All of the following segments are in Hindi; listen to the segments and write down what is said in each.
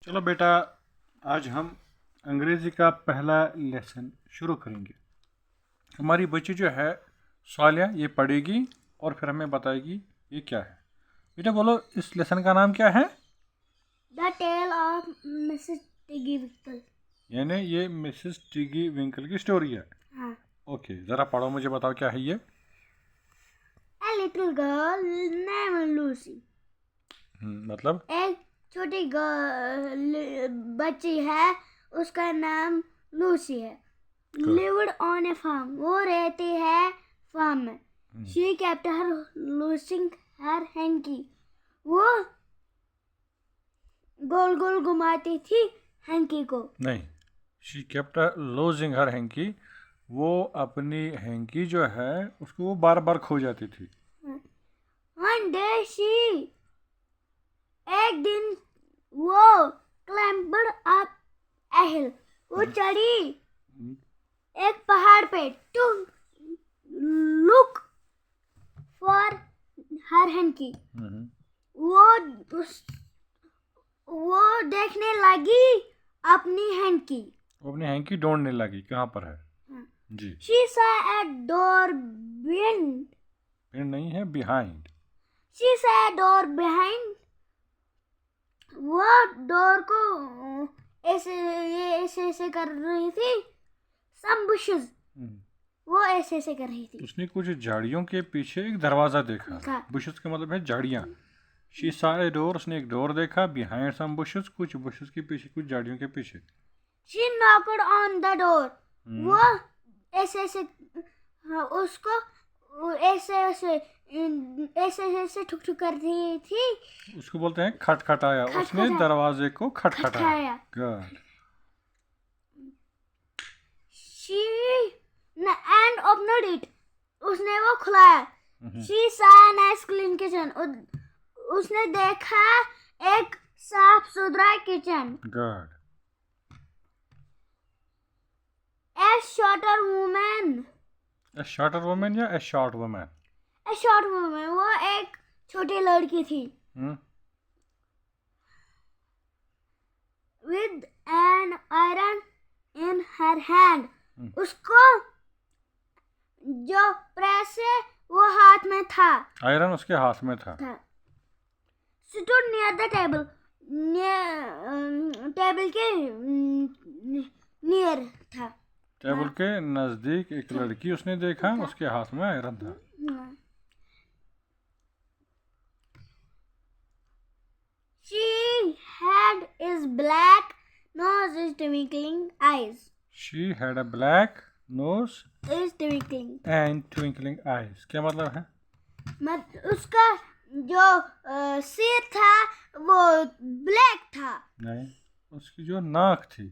चलो बेटा, आज हम अंग्रेज़ी का पहला लेसन शुरू करेंगे। हमारी बच्ची जो है सालिया, ये पढ़ेगी और फिर हमें बताएगी ये क्या है। बेटा बोलो, इस लेसन का नाम क्या है? The Tale of Mrs. Tiggy Winkle। यानी ये मिसेस टिगी विंकल की स्टोरी है। हाँ। ओके, ज़रा पढ़ो, मुझे बताओ क्या है ये। A little girl named Lucy। मतलब एक छोटी बच्ची है, उसका नाम लूसी है। Lived on a farm। वो रहती है फार्म में। She kept her losing her hanky। वो गोल गोल घुमाती थी हैंकी को। नहीं, she kept losing her hanky. वो अपनी हैंकी जो है उसको वो बार बार खो जाती थी। One day एक दिन वो climbed up a hill। वो चढ़ी एक पहाड़ पे to look for her hanky। वो देखने लगी अपनी हैंकी। वो अपनी हैंकी ढूंढने लगी, कहाँ पर है। जी, She saw a door behind। फिर नहीं है, behind. She saw a door behind। वो डोर को ऐसे कर रही थी। Some bushes। वो ऐसे कर रही थी। उसने कुछ झाड़ियों के पीछे एक दरवाजा देखा। बुशेस का मतलब है झाड़ियाँ। शी सॉ ए डोर, उसने एक डोर देखा। बिहाइंड सम बुशेस, कुछ बुशेस के पीछे, कुछ झाड़ियों के पीछे। She knocked on the door। वो ऐसे उसको ऐसे ठुक ठुक कर रही थी। उसको बोलते हैं खटखटाया। उसने दरवाजे को खटखटाया। Good. She and opened it। उसने वो खुलाया। She saw a nice clean kitchen। उसने देखा एक साफ सुथरा kitchen. Good. A shorter woman। A shorter woman या a short woman? A short woman। वो एक छोटी लड़की थी। With an iron in her hand। उसको जो प्रेस है वो हाथ में था। आयरन उसके हाथ में था। Stood near the table। Table के नियर था। टेबल के नजदीक एक लड़की उसने देखा, उसके हाथ में आयरन था। She had is black nose is twinkling eyes। She had a black nose is twinkling। and twinkling eyes। क्या मतलब है? उसका जो सिर था वो ब्लैक था। नहीं, उसकी जो नाक थी,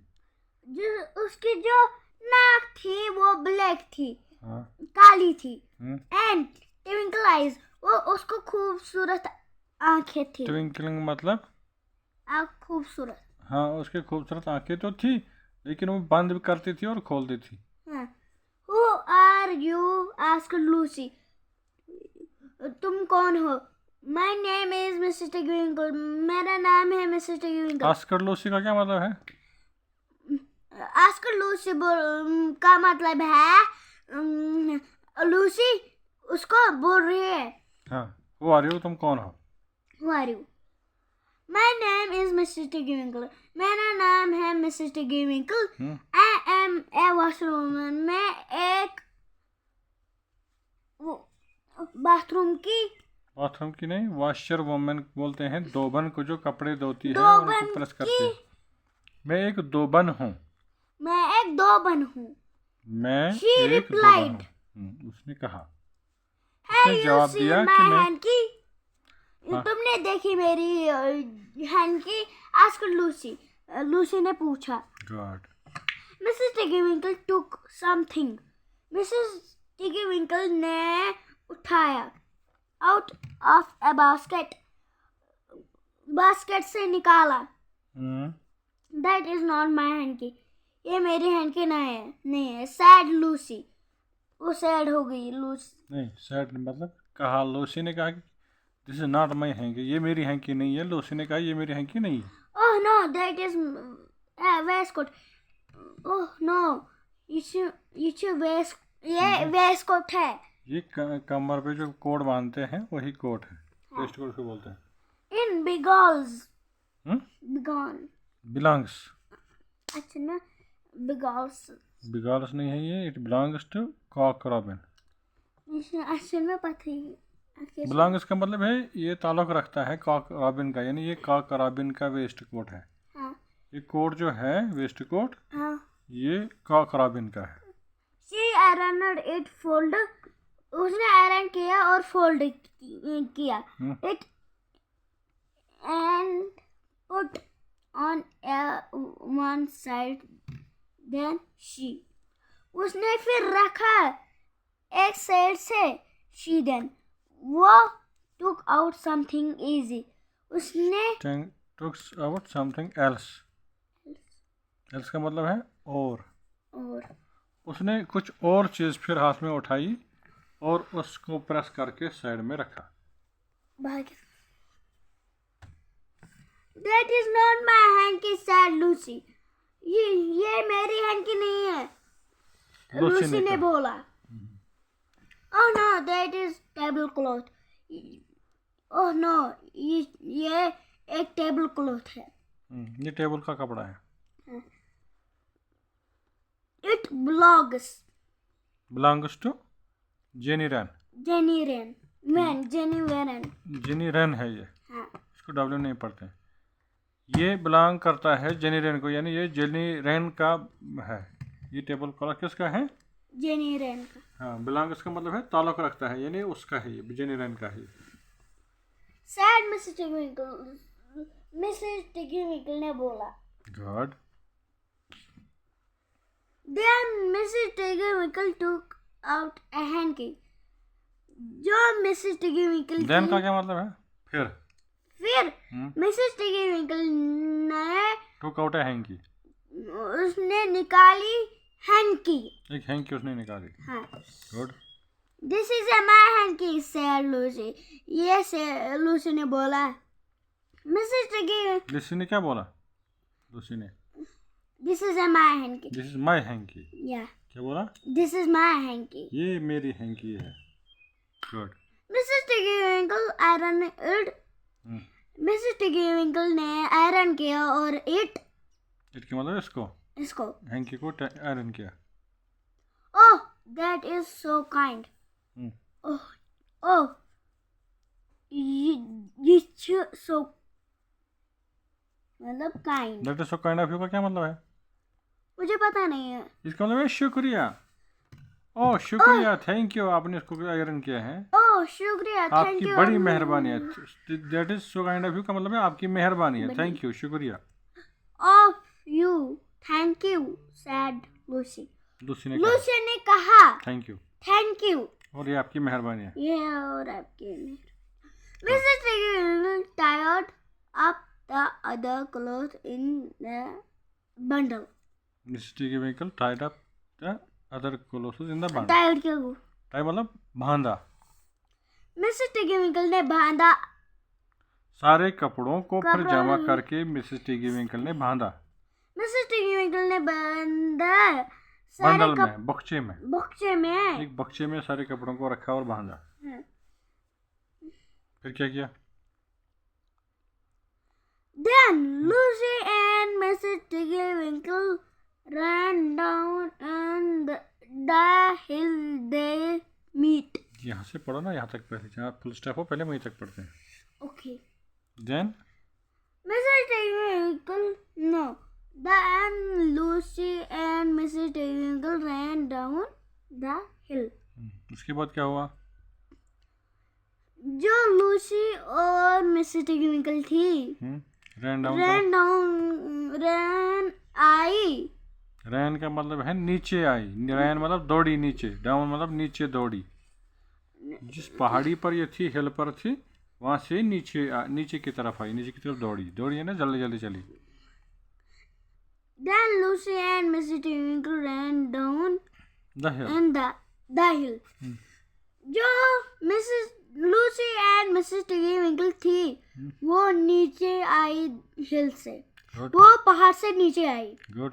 उसकी जो नाक थी वो ब्लैक थी। हाँ, काली थी। And twinkle eyes. वो उसको खूबसूरत आंखें थी। ट्विंकलिंग मतलब आंख खूबसूरत। हाँ, उसके खूबसूरत आंखें तो थी, लेकिन वो बंद भी करती थी और खोलती थी। Who are you? asked Lucy। तुम कौन हो? My name is Mrs. Tiggy Winkle। मेरा नाम है मिसेस टिगी विंकल। आस्कर लूसी का क्या मतलब है? आस्कर लूसी का मतलब है लूसी उसको बोल रही है। हाँ, वो आ रही हो, तुम कौन हो? Who are you? My name is Mrs. Tiggy Winkle। मेरा नाम है Mrs टिगी विंकल। I am a washwoman। मैं एक बाथरूम की नहीं, वॉशर वुमन बोलते हैं दोबन को, जो कपड़े धोती है और उनको प्रेस करती है। मैं एक दोबन हूँ। मैं एक दोबन हूँ। मैं She एक replied। दोबन हूँ। उसने कहा, उसने जवाब दिया कि मैं तुमने देखी मेरी हैंकी? Asked Lucy. लूसी ने पूछा। गॉड। मिसेस टिगी विंकल टुक समथिंग। मिसेस टिगी विंकल ने उठाया out of a basket. Basket से निकाला। That is not my hanky. ये मेरी हैंकी नहीं है। Sad Lucy. वो सैड हो गई। लूसी नहीं, सैड मतलब कहा, लूसी ने कहा कि this is not my hanky, ये मेरी हैंकी नहीं है। लूसी ने कहा ये मेरी हैंकी नहीं है। Oh no, that is waistcoat. Oh no, ये waistcoat है. ये कमर पे जो कोट बांधते हैं वही कोट है, वेस्ट कोट को बोलते हैं. In begals. बिलोंग्स. अच्छा ना, begals. बिगॉल्स नहीं है ये, it belongs to cock robin. असल में पता ही. बिलोंग्स का मतलब है ये ताल्लुक रखता है कॉक रॉबिन का, यानी ये कॉक रॉबिन का वेस्ट कोट है. हाँ. ये कोट जो है वेस्ट कोट, हाँ. ये कॉक रॉबिन का है. She ironed it, fold. उसने आयरन किया और फोल्ड किया. It and put on one side. Then उसने फिर रखा एक साइड से. She then वो took out something easy. उसने took out something else. else का मतलब है और. उसने कुछ और चीज़ फिर हाथ में उठाई और उसको प्रेस करके साइड में रखा. That is not my hanky, said Lucy. ये मेरी हैंकी नहीं है, लूसी ने बोला. Oh no, that is tablecloth. Oh no, ये एक टेबल क्लॉथ है. ये टेबल का कपड़ा है. It belongs to Jenny Wren. Jenny Wren है ये. हाँ. इसको डब्ल्यू नहीं पढ़ते. ये बिलोंग करता है जेनी रैन को, यानी ये जेनी रैन का है. ये टेबल क्लॉथ किसका है? जेनी रैन का. हाँ, बिलोंग्स का मतलब है ताल्लुक रखता है, यानी उसका है, ये जेनी रैन का है. सैड मिसेस टिग्रीविंकल ने बोला. Good. Then Mrs. Tiggerwinkle took out a hanky. जो मिसेस टिग्रीविंकल देन का क्या मतलब है? फिर मिसेस टिग्रीविंकल ने took out a hanky. उसने निकाली हैंकी. एक हैंकी उसने निकाली. हाँ. Good. This is my hanky, said Lucy. ये से लूसी ने बोला. मिसेस टिग्रीविंकल. लूसी ने क्या बोला? लूसी ने This is my hanky. This is my hanky. Yeah. क्या बोला? This is my hanky. ये मेरी हैंकी है. Good. Mrs. Tiggerwinkle ironed it. Mrs. Tiggerwinkle ने आयरन किया और इट का मतलब इसको हैंकी को आयरन किया. Oh, that is so kind. Oh, so मतलब kind. That is so kind of you का क्या मतलब है? मुझे पता नहीं है. इसका मतलब है शुक्रिया. ओह शुक्रिया, थैंक यू, आपने इसको आयरन किया है. ओह शुक्रिया, थैंक यू, आपकी बड़ी मेहरबानी है. That is so kind of you का मतलब है आपकी मेहरबानी है. थैंक यू, शुक्रिया. Of you, thank you, said Lucy. Lucy ने कहा थैंक यू. और ये आपकी मेहरबानी है. ये और आपकी मेहरबानी. Mrs Tiggywinkle tied up the other cloth in the bundle. Mrs Tiggywinkle tied up the other clothes in the bundle. Tied क्या हुआ? टाइड मतलब बांधा. मिसेस टिग्रीविंकल ने बांधा सारे कपड़ों को फिर जमा करके मिसेस टिग्रीविंकल ने बांधा. मिसेस टिग्रीविंकल ने बांधा बंडल में, बक्से में. एक बक्से में सारे कपड़ों को रखा और बांधा. फिर क्या किया? Then Lucy and Mrs. Tiggerwinkle ran down the hill they meet. यहाँ से पढ़ो ना, यहाँ तक पहले, जहाँ फुल स्टॉप हो पहले वहीं तक पढ़ते हैं. Okay. Then Mrs. Tiggerwinkle, no. Then Lucy and Mrs. Tiggerwinkle ran down the hill. उसके बाद क्या हुआ? जो लूसी और मिसेस टिग्रीविंकल थी रैन आई. रैन का मतलब है नीचे आई. रैन मतलब दौड़ी नीचे. डाउन मतलब नीचे दौड़ी. जिस पहाड़ी पर ये थी, हिल पर थी, वहां से नीचे की तरफ आई, नीचे की तरफ दौड़ी है ना, जल्दी जल्दी चली. Then Lucy and Mrs. Tiggerwinkle ran down the hill. The hill. जो मिसेस लूसी एंड मिसेस टिग्रीविंकल थी वो नीचे आई हिल से. Good. वो पहाड़ से नीचे आई. Good.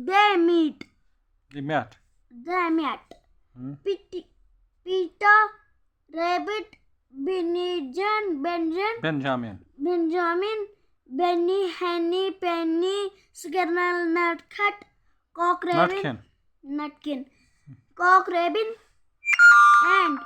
They meet. They met. They met. Hmm. Peter Rabbit, Benjamin, Benny, Henny, Penny, Squirrel, Nutcut, Cock Rabbin, Nutkin. Cock Rabbin, and